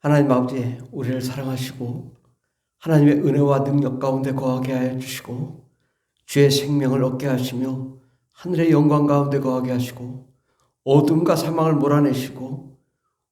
하나님 아버지, 우리를 사랑하시고 하나님의 은혜와 능력 가운데 거하게 하여 주시고 주의 생명을 얻게 하시며 하늘의 영광 가운데 거하게 하시고 어둠과 사망을 몰아내시고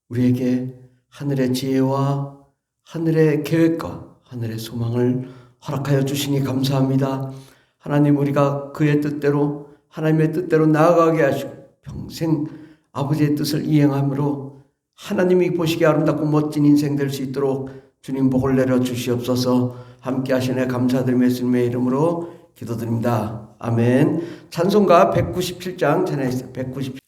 우리에게 하늘의 지혜와 하늘의 계획과 하늘의 소망을 허락하여 주시니 감사합니다. 하나님, 우리가 그의 뜻대로 하나님의 뜻대로 나아가게 하시고 평생 아버지의 뜻을 이행함으로 하나님이 보시기에 아름답고 멋진 인생 될 수 있도록 주님 복을 내려 주시옵소서. 함께 하시네 감사드리며 예수님의 이름으로 기도드립니다. 아멘. 찬송가 197장 전해주세요. 197.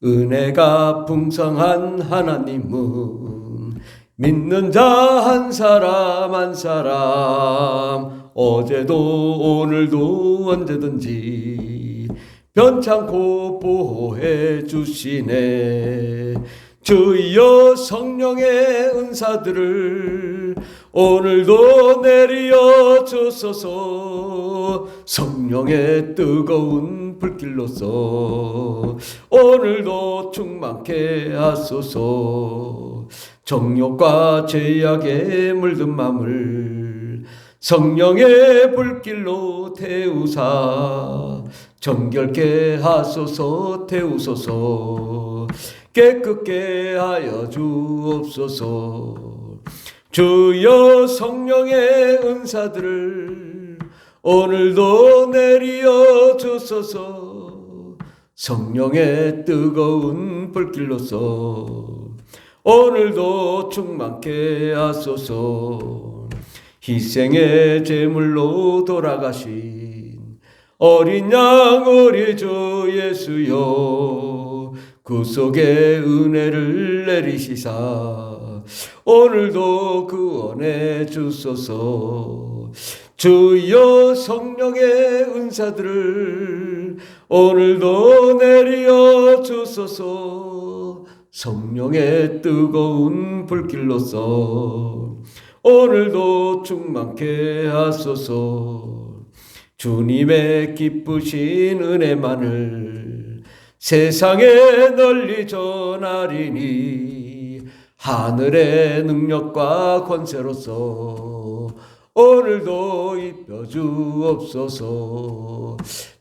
은혜가 풍성한 하나님은 믿는 자 한 사람 한 사람 어제도 오늘도 언제든지 변찮고 보호해 주시네. 주여 성령의 은사들을 오늘도 내려 주소서. 성령의 뜨거운 불길로서 오늘도 충만케 하소서. 정욕과 죄악에 물든 맘을 성령의 불길로 태우사 정결케 하소서. 태우소서. 깨끗게 하여 주옵소서. 주여 성령의 은사들을 오늘도 내려 주소서. 성령의 뜨거운 불길로서 오늘도 충만케 하소서. 희생의 제물로 돌아가신 어린 양 우리 주 예수여, 구속의 은혜를 내리시사 오늘도 구원해 주소서. 주여 성령의 은사들을 오늘도 내려 주소서. 성령의 뜨거운 불길로서 오늘도 충만케 하소서. 주님의 기쁘신 은혜만을 세상에 널리 전하리니 하늘의 능력과 권세로서 오늘도 입혀 주옵소서.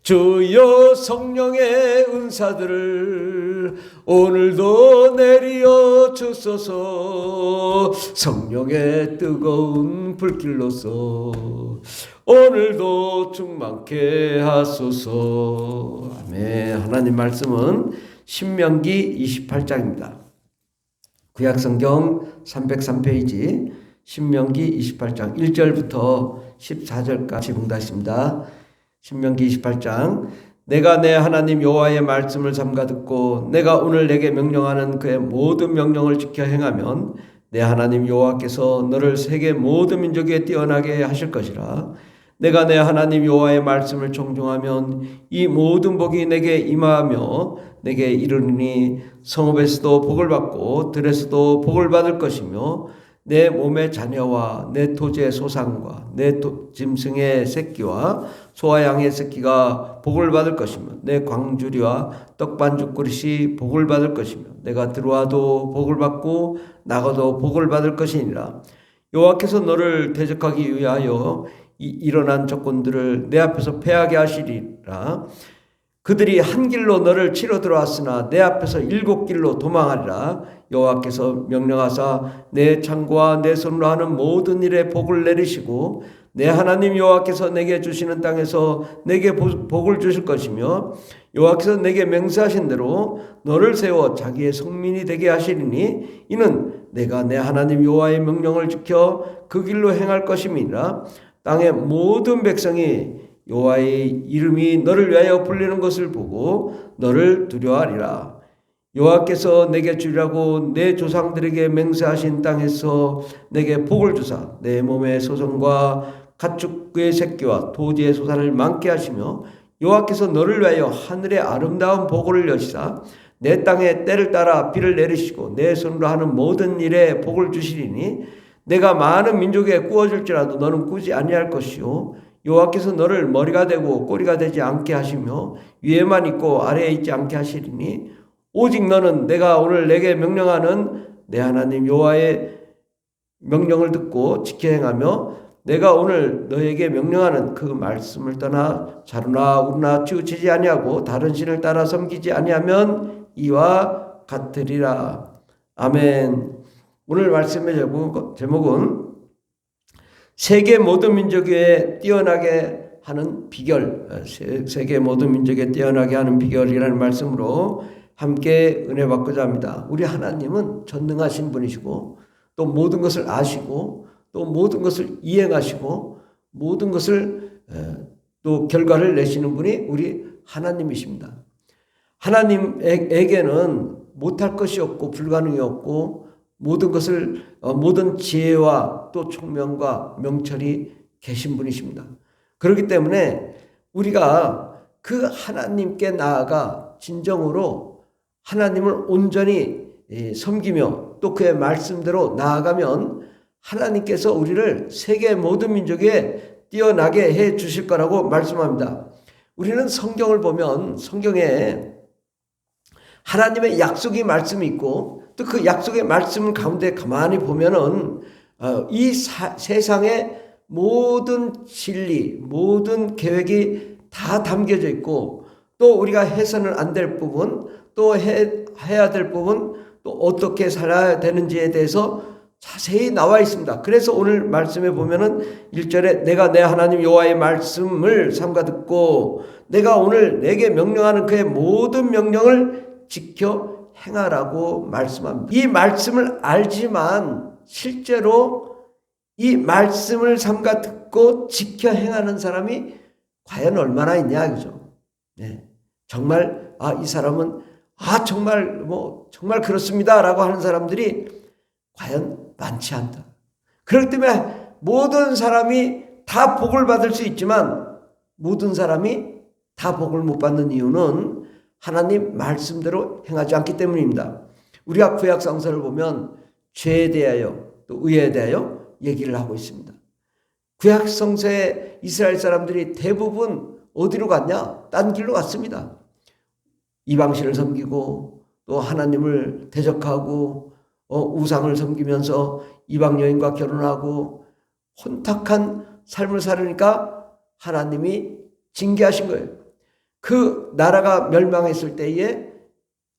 주여 성령의 은사들을 오늘도 내려 주소서. 성령의 뜨거운 불길로서 오늘도 충만케 하소서. 아멘. 하나님 말씀은 신명기 28장입니다. 구약성경 303페이지 신명기 28장 1절부터 14절까지 봉독하겠습니다. 신명기 28장. 내가 내 하나님 여호와의 말씀을 삼가 듣고 내가 오늘 내게 명령하는 그의 모든 명령을 지켜 행하면 내 하나님 여호와께서 너를 세계 모든 민족에 뛰어나게 하실 것이라. 내가 내 하나님 여호와의 말씀을 청종하면 이 모든 복이 내게 임하며 내게 이르리니 성읍에서도 복을 받고 들에서도 복을 받을 것이며 내 몸의 자녀와 내 토지의 소산과 내 짐승의 새끼와 소와 양의 새끼가 복을 받을 것이며 내 광주리와 떡반죽 그릇이 복을 받을 것이며 내가 들어와도 복을 받고 나가도 복을 받을 것이니라. 여호와께서 너를 대적하기 위하여 일어난 적군들을 내 앞에서 패하게 하시리라. 그들이 한 길로 너를 치러 들어왔으나 내 앞에서 7길로 도망하리라. 여호와께서 명령하사 내 창고와 내 손으로 하는 모든 일에 복을 내리시고 내 하나님 여호와께서 내게 주시는 땅에서 내게 복을 주실 것이며 여호와께서 내게 맹세하신 대로 너를 세워 자기의 성민이 되게 하시리니 이는 내가 내 하나님 여호와의 명령을 지켜 그 길로 행할 것임이니라. 땅의 모든 백성이 여호와의 이름이 너를 위하여 불리는 것을 보고 너를 두려워하리라. 여호와께서 내게 주리라고 내 조상들에게 맹세하신 땅에서 내게 복을 주사 내 몸의 소성과 가축의 새끼와 토지의 소산을 많게 하시며 여호와께서 너를 위하여 하늘의 아름다운 복을 여시사 내 땅에 때를 따라 비를 내리시고 내 손으로 하는 모든 일에 복을 주시리니 내가 많은 민족에 꾸어질지라도 너는 꾸지 아니할 것이요 여호와께서 너를 머리가 되고 꼬리가 되지 않게 하시며 위에만 있고 아래에 있지 않게 하시리니 오직 너는 내가 오늘 내게 명령하는 내 하나님 여호와의 명령을 듣고 지켜 행하며 내가 오늘 너에게 명령하는 그 말씀을 떠나 자루나 우루나 치우치지 아니하고 다른 신을 따라 섬기지 아니하면 이와 같으리라. 아멘. 오늘 말씀의 제목은 세계 모든 민족에 뛰어나게 하는 비결, 세계 모든 민족에 뛰어나게 하는 비결이라는 말씀으로 함께 은혜 받고자 합니다. 우리 하나님은 전능하신 분이시고 또 모든 것을 아시고 또 모든 것을 이행하시고 모든 것을 또 결과를 내시는 분이 우리 하나님이십니다. 하나님에게는 못할 것이 없고 불가능이 없고 모든 것을 모든 지혜와 또 총명과 명철이 계신 분이십니다. 그렇기 때문에 우리가 그 하나님께 나아가 진정으로 하나님을 온전히 섬기며 또 그의 말씀대로 나아가면 하나님께서 우리를 세계 모든 민족에 뛰어나게 해 주실 거라고 말씀합니다. 우리는 성경을 보면 성경에 하나님의 약속의 말씀이 있고 또 그 약속의 말씀 가운데 가만히 보면은 이 세상의 모든 진리, 모든 계획이 다 담겨져 있고 또 우리가 해서는 안 될 부분, 또 해야 될 부분, 또 어떻게 살아야 되는지에 대해서 자세히 나와 있습니다. 그래서 오늘 말씀에 보면은 1절에 내가 내 하나님 여호와의 말씀을 삼가 듣고 내가 오늘 내게 명령하는 그의 모든 명령을 지켜 행하라고 말씀합니다. 이 말씀을 알지만 실제로 이 말씀을 삼가 듣고 지켜 행하는 사람이 과연 얼마나 있냐, 그죠? 네. 정말 이 사람은 정말 그렇습니다라고 하는 사람들이 과연 많지 않다. 그렇기 때문에 모든 사람이 다 복을 받을 수 있지만 모든 사람이 다 복을 못 받는 이유는 하나님 말씀대로 행하지 않기 때문입니다. 우리가 구약 성서를 보면 죄에 대하여 또 의에 대하여 얘기를 하고 있습니다. 구약 성서에 이스라엘 사람들이 대부분 어디로 갔냐? 딴 길로 갔습니다. 이방신을 섬기고 또 하나님을 대적하고 우상을 섬기면서 이방 여인과 결혼하고 혼탁한 삶을 살으니까 하나님이 징계하신 거예요. 그 나라가 멸망했을 때에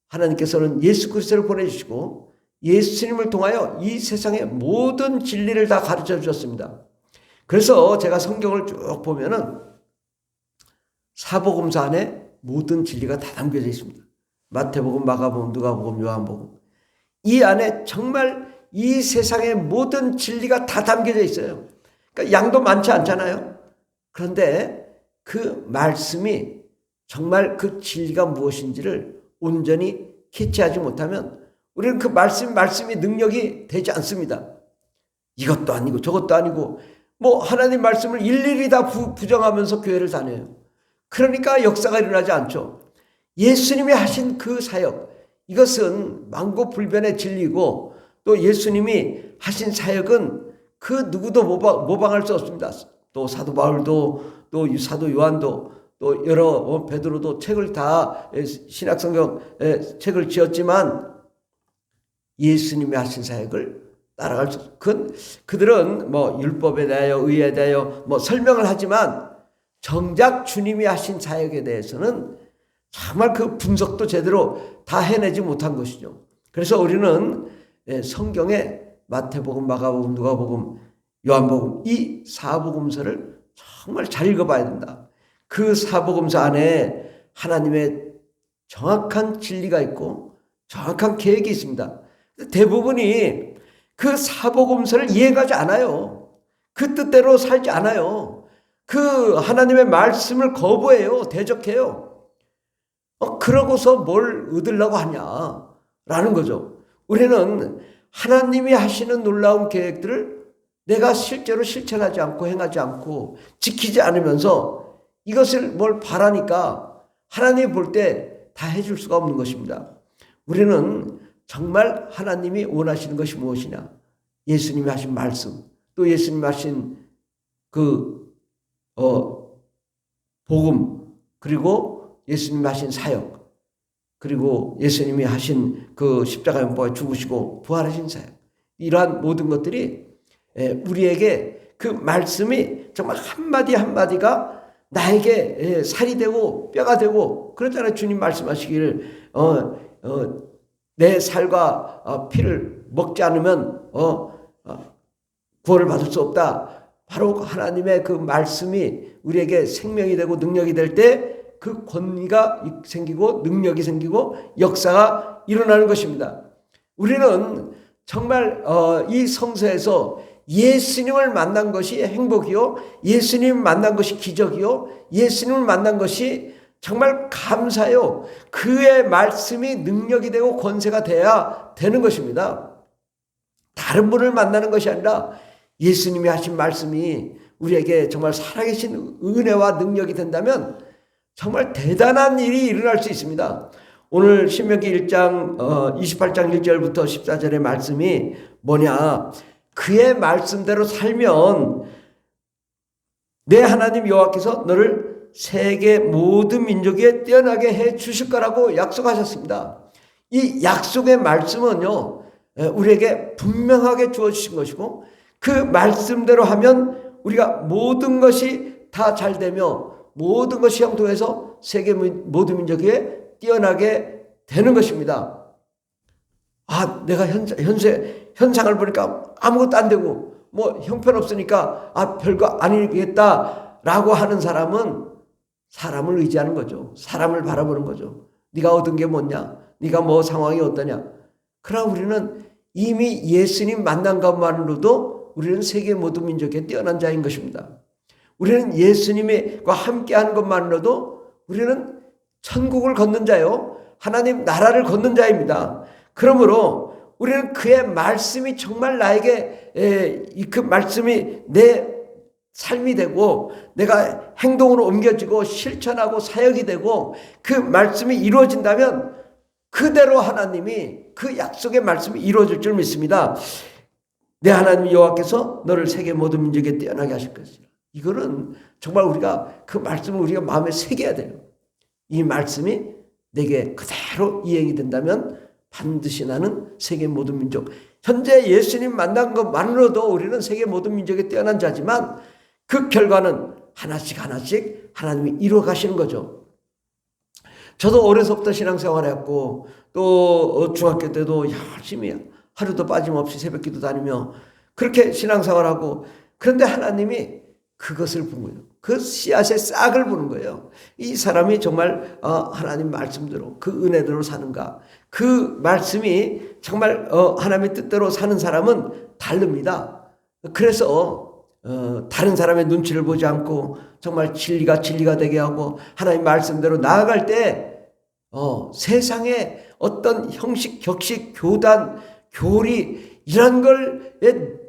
하나님께서는 예수 그리스도를 보내주시고 예수님을 통하여 이 세상의 모든 진리를 다 가르쳐 주셨습니다. 그래서 제가 성경을 쭉 보면은 사복음서 안에 모든 진리가 다 담겨져 있습니다. 마태복음, 마가복음, 누가복음, 요한복음. 이 안에 정말 이 세상의 모든 진리가 다 담겨져 있어요. 그러니까 양도 많지 않잖아요. 그런데 그 말씀이 정말 그 진리가 무엇인지를 온전히 캐치하지 못하면 우리는 그 말씀이 능력이 되지 않습니다. 이것도 아니고 저것도 아니고 하나님 말씀을 일일이 다 부정하면서 교회를 다녀요. 그러니까 역사가 일어나지 않죠. 예수님이 하신 그 사역, 이것은 만고불변의 진리고 또 예수님이 하신 사역은 그 누구도 모방할 수 없습니다. 또 사도 바울도 또 사도 요한도 또 여러 베드로도 책을 다 신약성경 책을 지었지만 예수님이 하신 사역을 따라갈 수 없어요. 그들은 율법에 대하여 의에 대하여 설명을 하지만 정작 주님이 하신 사역에 대해서는 정말 그 분석도 제대로 다 해내지 못한 것이죠. 그래서 우리는 성경에 마태복음, 마가복음, 누가복음, 요한복음 이 사복음서를 정말 잘 읽어봐야 된다. 그 사복음서 안에 하나님의 정확한 진리가 있고 정확한 계획이 있습니다. 대부분이 그 사복음서를 이해하지 않아요. 그 뜻대로 살지 않아요. 그 하나님의 말씀을 거부해요. 대적해요. 그러고서 뭘 얻으려고 하냐라는 거죠. 우리는 하나님이 하시는 놀라운 계획들을 내가 실제로 실천하지 않고 행하지 않고 지키지 않으면서 이것을 뭘 바라니까 하나님이 볼 때 다 해줄 수가 없는 것입니다. 우리는 정말 하나님이 원하시는 것이 무엇이냐? 예수님이 하신 말씀, 또 예수님이 하신 복음, 그리고 예수님이 하신 사역. 그리고 예수님이 하신 그 십자가에 못 박혀 죽으시고 부활하신 사역, 이러한 모든 것들이 우리에게 그 말씀이 정말 한마디 한마디가 나에게 살이 되고 뼈가 되고 그렇잖아요. 주님 말씀하시기를 내 살과 피를 먹지 않으면 구원을 받을 수 없다. 바로 하나님의 그 말씀이 우리에게 생명이 되고 능력이 될 때 그 권위가 생기고 능력이 생기고 역사가 일어나는 것입니다. 우리는 정말 이 성서에서 예수님을 만난 것이 행복이요, 예수님을 만난 것이 기적이요, 예수님을 만난 것이 정말 감사요. 그의 말씀이 능력이 되고 권세가 돼야 되는 것입니다. 다른 분을 만나는 것이 아니라 예수님이 하신 말씀이 우리에게 정말 살아계신 은혜와 능력이 된다면 정말 대단한 일이 일어날 수 있습니다. 오늘 신명기 1장 28장 1절부터 14절의 말씀이 뭐냐? 그의 말씀대로 살면 내 하나님 여호와께서 너를 세계 모든 민족에 뛰어나게 해 주실 거라고 약속하셨습니다. 이 약속의 말씀은요, 우리에게 분명하게 주어주신 것이고 그 말씀대로 하면 우리가 모든 것이 다 잘 되며 모든 것이 형통해서 세계 모든 민족에 뛰어나게 되는 것입니다. 내가 현상을 보니까 아무것도 안 되고 뭐 형편없으니까 별거 아니겠다라고 하는 사람은 사람을 의지하는 거죠. 사람을 바라보는 거죠. 네가 얻은 게 뭐냐? 네가 뭐 상황이 어떠냐? 그러나 우리는 이미 예수님 만난 것만으로도 우리는 세계 모든 민족에 뛰어난 자인 것입니다. 우리는 예수님과 함께하는 것만으로도 우리는 천국을 걷는 자요, 하나님 나라를 걷는 자입니다. 그러므로 우리는 그의 말씀이 정말 나에게 그 말씀이 내 삶이 되고 내가 행동으로 옮겨지고 실천하고 사역이 되고 그 말씀이 이루어진다면 그대로 하나님이 그 약속의 말씀이 이루어질 줄 믿습니다. 내 하나님 여호와께서 너를 세계 모든 민족에 뛰어나게 하실 것이라. 이거는 정말 우리가 그 말씀을 우리가 마음에 새겨야 돼요. 이 말씀이 내게 그대로 이행이 된다면 반드시 나는 세계 모든 민족, 현재 예수님 만난 것만으로도 우리는 세계 모든 민족에 뛰어난 자지만 그 결과는 하나씩 하나님이 이루어 가시는 거죠. 저도 어려서부터 신앙생활 했고 또 중학교 때도 열심히 하루도 빠짐없이 새벽기도 다니며 그렇게 신앙생활하고, 그런데 하나님이 그것을 본 거예요. 그 씨앗의 싹을 보는 거예요. 이 사람이 정말 하나님 말씀대로 그 은혜대로 사는가, 그 말씀이 정말 하나님의 뜻대로 사는 사람은 다릅니다. 그래서 다른 사람의 눈치를 보지 않고 정말 진리가 되게 하고 하나님 말씀대로 나아갈 때 세상에 어떤 형식, 격식, 교단, 교리 이런 걸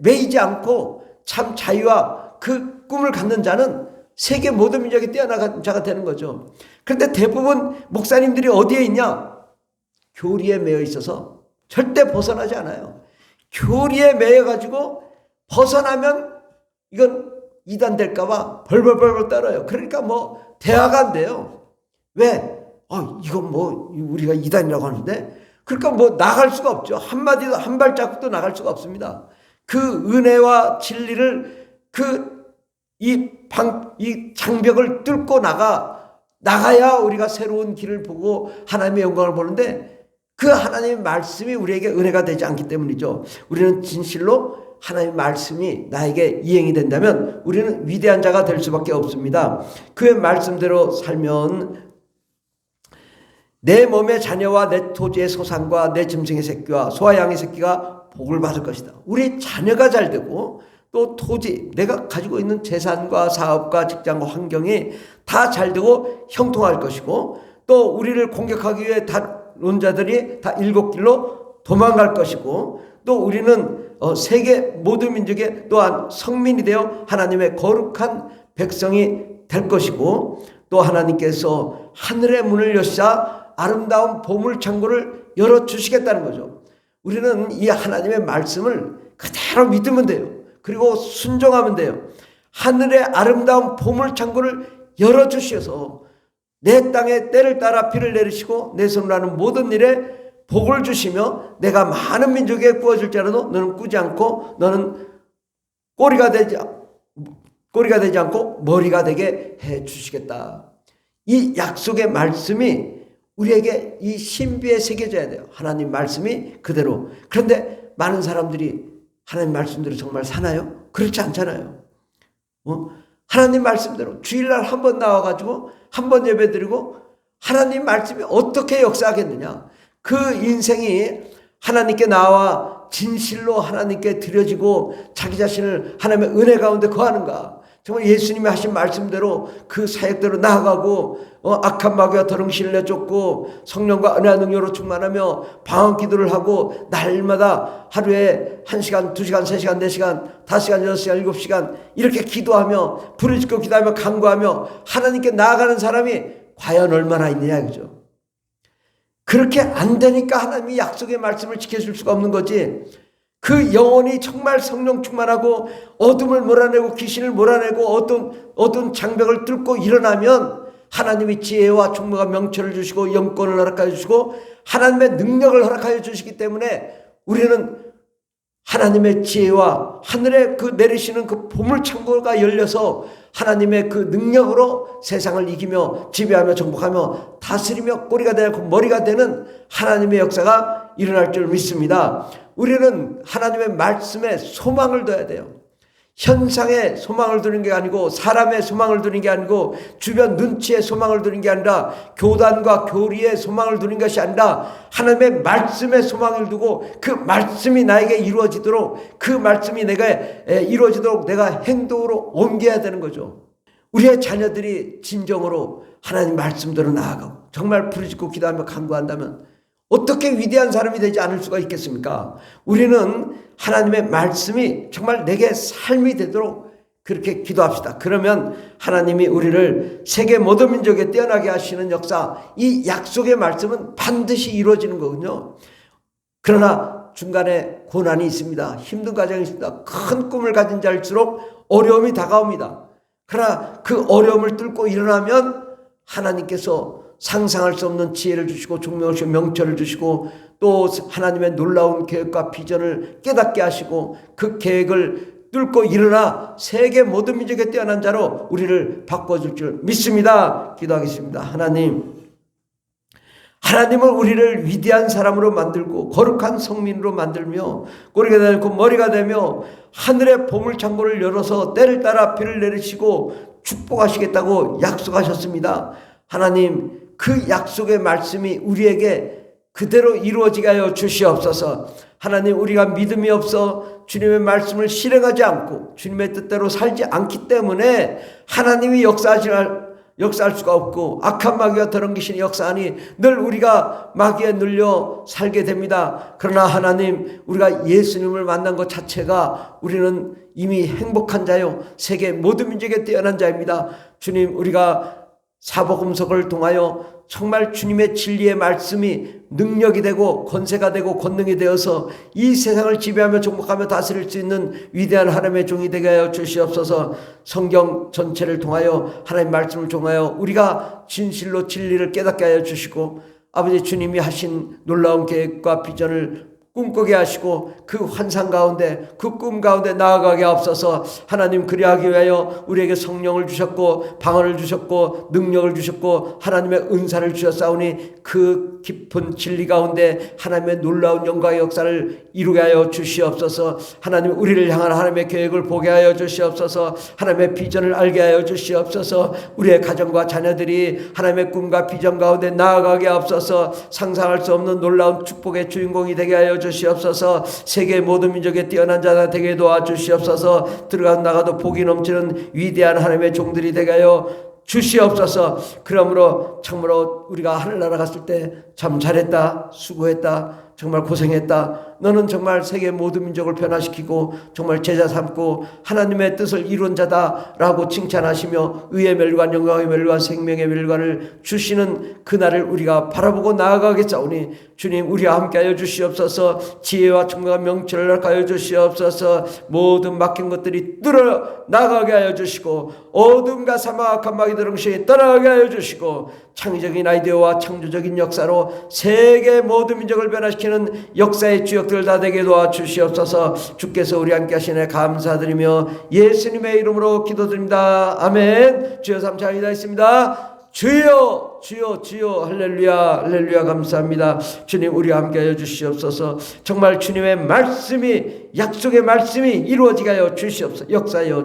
매이지 않고 참 자유와 그 꿈을 갖는 자는 세계 모든 민족이 뛰어난 자가 되는 거죠. 그런데 대부분 목사님들이 어디에 있냐? 교리에 매여 있어서 절대 벗어나지 않아요. 교리에 매여가지고 벗어나면 이건 이단 될까봐 벌벌 떨어요. 그러니까 뭐 대화가 안 돼요. 왜? 이건 뭐 우리가 이단이라고 하는데, 그러니까 뭐 나갈 수가 없죠. 한마디도 한 발자국도 나갈 수가 없습니다. 그 은혜와 진리를 이 장벽을 뚫고 나가야 우리가 새로운 길을 보고 하나님의 영광을 보는데, 그 하나님의 말씀이 우리에게 은혜가 되지 않기 때문이죠. 우리는 진실로 하나님의 말씀이 나에게 이행이 된다면 우리는 위대한 자가 될 수밖에 없습니다. 그의 말씀대로 살면 내 몸의 자녀와 내 토지의 소산과 내 짐승의 새끼와 소와 양의 새끼가 복을 받을 것이다. 우리 자녀가 잘 되고 또 토지, 내가 가지고 있는 재산과 사업과 직장과 환경이 다 잘 되고 형통할 것이고, 또 우리를 공격하기 위해 온 자들이 다 일곱 길로 도망갈 것이고, 또 우리는 세계 모든 민족의 또한 성민이 되어 하나님의 거룩한 백성이 될 것이고, 또 하나님께서 하늘의 문을 여시사 아름다운 보물창고를 열어주시겠다는 거죠. 우리는 이 하나님의 말씀을 그대로 믿으면 돼요. 그리고 순종하면 돼요. 하늘의 아름다운 보물창고를 열어주셔서 내 땅에 때를 따라 비를 내리시고 내 손으로 하는 모든 일에 복을 주시며 내가 많은 민족에게 구워줄지라도 너는 꾸지 않고 너는 꼬리가 되지 않고 머리가 되게 해 주시겠다. 이 약속의 말씀이 우리에게 이 신비에 새겨져야 돼요. 하나님 말씀이 그대로. 그런데 많은 사람들이 하나님 말씀대로 정말 사나요? 그렇지 않잖아요. 하나님 말씀대로 주일날 한 번 나와가지고 한 번 예배드리고 하나님 말씀이 어떻게 역사하겠느냐. 그 인생이 하나님께 나와 진실로 하나님께 드려지고 자기 자신을 하나님의 은혜 가운데 거하는가. 정말 예수님이 하신 말씀대로 그 사역대로 나아가고 악한 마귀와 더렁실을 내쫓고 성령과 은혜와 능력으로 충만하며 방언 기도를 하고 날마다 하루에 1시간, 2시간, 3시간, 4시간, 5시간, 6시간, 7시간 이렇게 기도하며 불을 지고 기도하며 간구하며 하나님께 나아가는 사람이 과연 얼마나 있느냐 이거죠. 그렇게 안 되니까 하나님이 약속의 말씀을 지켜줄 수가 없는 거지. 그 영혼이 정말 성령 충만하고 어둠을 몰아내고 귀신을 몰아내고 어떤 장벽을 뚫고 일어나면 하나님이 지혜와 총명과 명철을 주시고 영권을 허락하여 주시고 하나님의 능력을 허락하여 주시기 때문에 우리는 하나님의 지혜와 하늘에 그 내리시는 그 보물창고가 열려서 하나님의 그 능력으로 세상을 이기며 지배하며 정복하며 다스리며 꼬리가 되고 머리가 되는 하나님의 역사가 일어날 줄 믿습니다. 우리는 하나님의 말씀에 소망을 둬야 돼요. 현상에 소망을 두는 게 아니고 사람의 소망을 두는 게 아니고 주변 눈치에 소망을 두는 게 아니라 교단과 교리에 소망을 두는 것이 아니라 하나님의 말씀에 소망을 두고 그 말씀이 나에게 이루어지도록 그 말씀이 내가 이루어지도록 내가 행동으로 옮겨야 되는 거죠. 우리의 자녀들이 진정으로 하나님 말씀대로 나아가고 정말 부르짖고 기도하며 간구한다면 어떻게 위대한 사람이 되지 않을 수가 있겠습니까? 우리는 하나님의 말씀이 정말 내게 삶이 되도록 그렇게 기도합시다. 그러면 하나님이 우리를 세계 모든 민족에 뛰어나게 하시는 역사, 이 약속의 말씀은 반드시 이루어지는 거군요. 그러나 중간에 고난이 있습니다. 힘든 과정이 있습니다. 큰 꿈을 가진 자일수록 어려움이 다가옵니다. 그러나 그 어려움을 뚫고 일어나면 하나님께서 상상할 수 없는 지혜를 주시고 총명을 주시고 명철을 주시고 또 하나님의 놀라운 계획과 비전을 깨닫게 하시고 그 계획을 뚫고 일어나 세계 모든 민족에 뛰어난 자로 우리를 바꿔줄 줄 믿습니다. 기도하겠습니다. 하나님은 우리를 위대한 사람으로 만들고 거룩한 성민으로 만들며 꼬리가 되고 머리가 되며 하늘의 보물창고를 열어서 때를 따라 비를 내리시고 축복하시겠다고 약속하셨습니다. 하나님, 그 약속의 말씀이 우리에게 그대로 이루어지게 하여 주시옵소서. 하나님, 우리가 믿음이 없어 주님의 말씀을 실행하지 않고 주님의 뜻대로 살지 않기 때문에 하나님이 역사할 수가 없고 악한 마귀와 더러운 귀신이 역사하니 늘 우리가 마귀에 눌려 살게 됩니다. 그러나 하나님, 우리가 예수님을 만난 것 자체가 우리는 이미 행복한 자요 세계 모든 민족에 뛰어난 자입니다. 주님, 우리가 사복음석을 통하여 정말 주님의 진리의 말씀이 능력이 되고 권세가 되고 권능이 되어서 이 세상을 지배하며 정복하며 다스릴 수 있는 위대한 하나님의 종이 되게 하여 주시옵소서. 성경 전체를 통하여 하나님의 말씀을 통하여 우리가 진실로 진리를 깨닫게 하여 주시고 아버지 주님이 하신 놀라운 계획과 비전을 꿈꾸게 하시고 그 환상 가운데 그 꿈 가운데 나아가게 하옵소서. 하나님, 그리하기 위하여 우리에게 성령을 주셨고 방언을 주셨고 능력을 주셨고 하나님의 은사를 주셨사오니 그 깊은 진리 가운데 하나님의 놀라운 영광의 역사를 이루게 하여 주시옵소서. 하나님, 우리를 향한 하나님의 계획을 보게 하여 주시옵소서. 하나님의 비전을 알게 하여 주시옵소서. 우리의 가정과 자녀들이 하나님의 꿈과 비전 가운데 나아가게 하옵소서. 상상할 수 없는 놀라운 축복의 주인공이 되게 하여 주시옵소서. 세계 모든 민족에 뛰어난 자가 되게 도와주시옵소서. 들어가 나가도 복이 넘치는 위대한 하나님의 종들이 되게 하여 주시옵소서. 그러므로 참으로 우리가 하늘나라 갔을 때 참 잘했다, 수고했다, 정말 고생했다, 너는 정말 세계 모든 민족을 변화시키고 정말 제자 삼고 하나님의 뜻을 이룬 자다라고 칭찬하시며 의의 멸관, 영광의 멸관, 생명의 멸관을 주시는 그날을 우리가 바라보고 나아가겠사오니 주님 우리와 함께하여 주시옵소서. 지혜와 충만한 명철을 허락하여 주시옵소서. 모든 막힌 것들이 뚫어 나가게 하여 주시고 어둠과 사막한 마귀 드렁시에 떠나가게 하여 주시고 창의적인 아이디어와 창조적인 역사로 세계 모든 민족을 변화시키는 역사의 주역들 다 되게 도와주시옵소서. 주께서 우리 함께 하시네 감사드리며 예수님의 이름으로 기도드립니다. 아멘. 주여 삼창이다 있습니다. 주여 주여 주여 할렐루야 할렐루야 감사합니다. 주님 우리와 함께하여 주시옵소서. 정말 주님의 말씀이 약속의 말씀이 이루어지게 하여 주시옵소서. 역사여